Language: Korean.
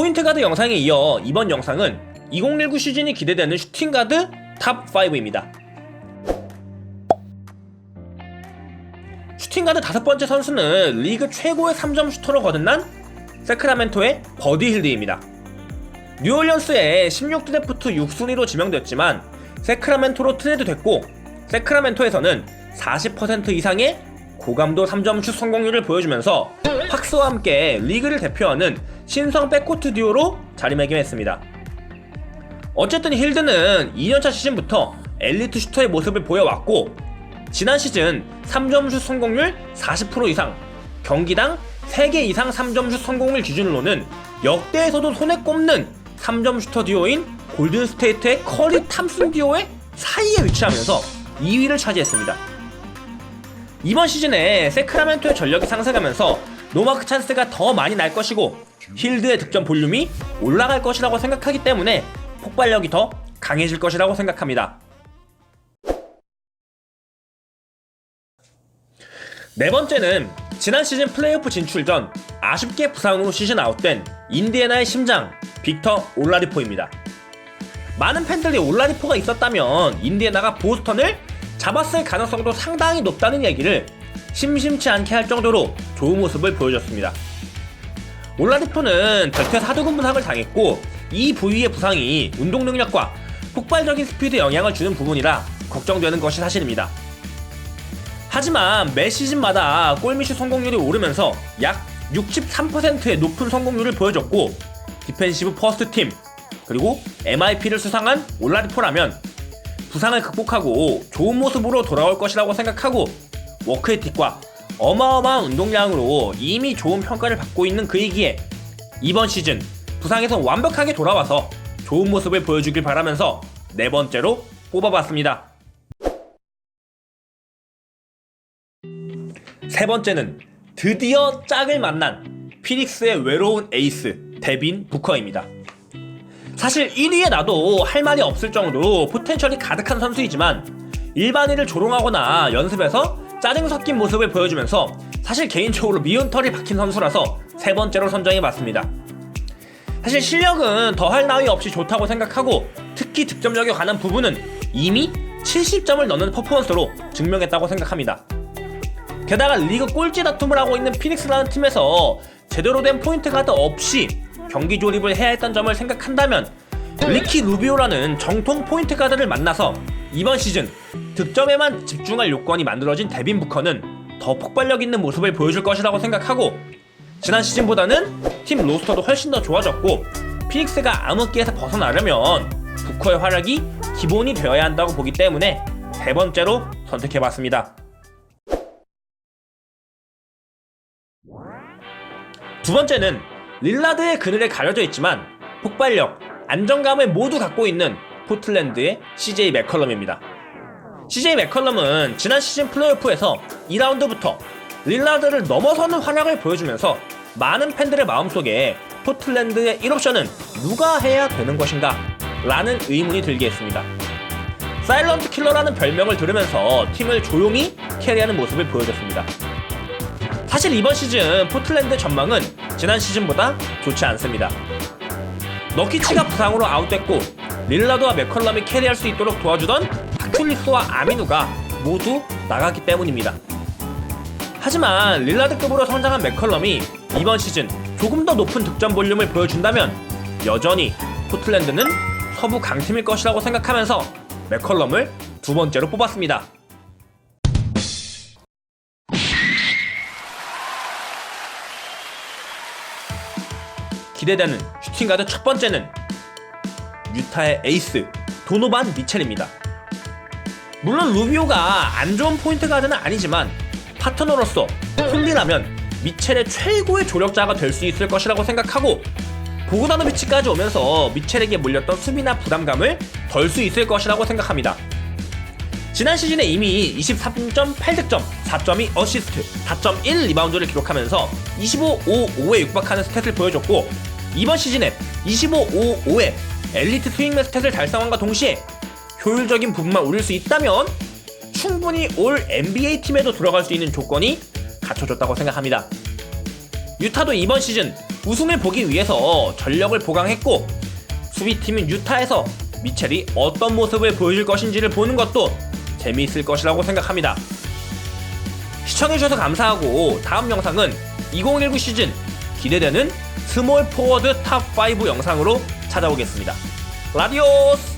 포인트 가드 영상에 이어 이번 영상은 2019 시즌이 기대되는 슈팅 가드 탑 5입니다. 슈팅 가드 5번째 선수는 리그 최고의 3점 슈터로 거듭난 세크라멘토의 버디 힐드입니다. 뉴올리언스의 16 드래프트 6순위로 지명됐지만 세크라멘토로 트레이드됐고, 세크라멘토에서는 40% 이상의 고감도 3점 슛 성공률을 보여주면서 팍스와 함께 리그를 대표하는 신성 백코트 듀오로 자리매김했습니다. 어쨌든 힐드는 2년차 시즌부터 엘리트 슈터의 모습을 보여왔고, 지난 시즌 3점 슛 성공률 40% 이상, 경기당 3개 이상 3점 슛 성공률 기준으로는 역대에서도 손에 꼽는 3점 슈터 듀오인 골든스테이트의 커리 탐슨 듀오의 사이에 위치하면서 2위를 차지했습니다. 이번 시즌에 세크라멘토의 전력이 상승하면서 노마크 찬스가 더 많이 날 것이고 힐드의 득점 볼륨이 올라갈 것이라고 생각하기 때문에 폭발력이 더 강해질 것이라고 생각합니다. 네 번째는 지난 시즌 플레이오프 진출 전 아쉽게 부상으로 시즌 아웃된 인디애나의 심장 빅터 올라디포입니다. 많은 팬들이 올라디포가 있었다면 인디애나가 보스턴을 잡았을 가능성도 상당히 높다는 얘기를 심심치 않게 할 정도로 좋은 모습을 보여줬습니다. 올라디포는 절퇴 사두근 부상을 당했고, 이 부위의 부상이 운동 능력과 폭발적인 스피드에 영향을 주는 부분이라 걱정되는 것이 사실입니다. 하지만 매 시즌마다 골밑슛 성공률이 오르면서 약 63%의 높은 성공률을 보여줬고, 디펜시브 퍼스트 팀 그리고 MIP를 수상한 올라디포라면 부상을 극복하고 좋은 모습으로 돌아올 것이라고 생각하고, 워크에틱과 어마어마한 운동량으로 이미 좋은 평가를 받고 있는 그이기에 이번 시즌 부상에서 완벽하게 돌아와서 좋은 모습을 보여주길 바라면서 네 번째로 뽑아봤습니다. 세 번째는 드디어 짝을 만난 피닉스의 외로운 에이스 데빈 부커입니다. 사실 1위에 나도 할 말이 없을 정도로 포텐셜이 가득한 선수이지만 일반인을 조롱하거나 연습에서 짜증 섞인 모습을 보여주면서 사실 개인적으로 미운 털이 박힌 선수라서 세 번째로 선정해봤습니다. 사실 실력은 더할 나위 없이 좋다고 생각하고, 특히 득점력에 관한 부분은 이미 70점을 넣는 퍼포먼스로 증명했다고 생각합니다. 게다가 리그 꼴찌 다툼을 하고 있는 피닉스라는 팀에서 제대로 된 포인트 가드 없이 경기 조립을 해야 했던 점을 생각한다면 리키 루비오라는 정통 포인트 가드를 만나서 이번 시즌 득점에만 집중할 요건이 만들어진 데빈 부커는 더 폭발력 있는 모습을 보여줄 것이라고 생각하고, 지난 시즌보다는 팀 로스터도 훨씬 더 좋아졌고 피닉스가 암흑기에서 벗어나려면 부커의 활약이 기본이 되어야 한다고 보기 때문에 세 번째로 선택해봤습니다. 두 번째는 릴라드의 그늘에 가려져 있지만 폭발력, 안정감을 모두 갖고 있는 포틀랜드의 CJ 맥컬럼입니다. CJ 맥컬럼은 지난 시즌 플레이오프에서 2라운드부터 릴라드를 넘어서는 활약을 보여주면서 많은 팬들의 마음속에 포틀랜드의 1옵션은 누가 해야 되는 것인가? 라는 의문이 들게 했습니다. 사일런트 킬러라는 별명을 들으면서 팀을 조용히 캐리하는 모습을 보여줬습니다. 사실 이번 시즌 포틀랜드의 전망은 지난 시즌보다 좋지 않습니다. 너키치가 부상으로 아웃됐고 릴라드와 맥컬럼이 캐리할 수 있도록 도와주던 하큘리스와 아미누가 모두 나갔기 때문입니다. 하지만 릴라드급으로 성장한 맥컬럼이 이번 시즌 조금 더 높은 득점 볼륨을 보여준다면 여전히 포틀랜드는 서부 강팀일 것이라고 생각하면서 맥컬럼을 두 번째로 뽑았습니다. 기대되는 슈팅가드 첫 번째는 유타의 에이스 도노반 미첼입니다. 물론 루비오가 안 좋은 포인트 가드는 아니지만 파트너로서 콜리라면 미첼의 최고의 조력자가 될 수 있을 것이라고 생각하고, 보그다노비치까지 오면서 미첼에게 몰렸던 수비나 부담감을 덜 수 있을 것이라고 생각합니다. 지난 시즌에 이미 23점, 8득점, 4.2 어시스트, 4.1 리바운드를 기록하면서 25, 5, 5에 육박하는 스탯을 보여줬고, 이번 시즌에 25, 5, 5에 엘리트 스윙맨 스탯을 달성함과 동시에 효율적인 부분만 올릴 수 있다면 충분히 올 NBA 팀에도 들어갈 수 있는 조건이 갖춰졌다고 생각합니다. 유타도 이번 시즌 우승을 보기 위해서 전력을 보강했고 수비팀인 유타에서 미첼이 어떤 모습을 보여줄 것인지를 보는 것도 재미있을 것이라고 생각합니다. 시청해주셔서 감사하고 다음 영상은 2019 시즌 기대되는 스몰 포워드 탑5 영상으로 찾아오겠습니다. 라디오스!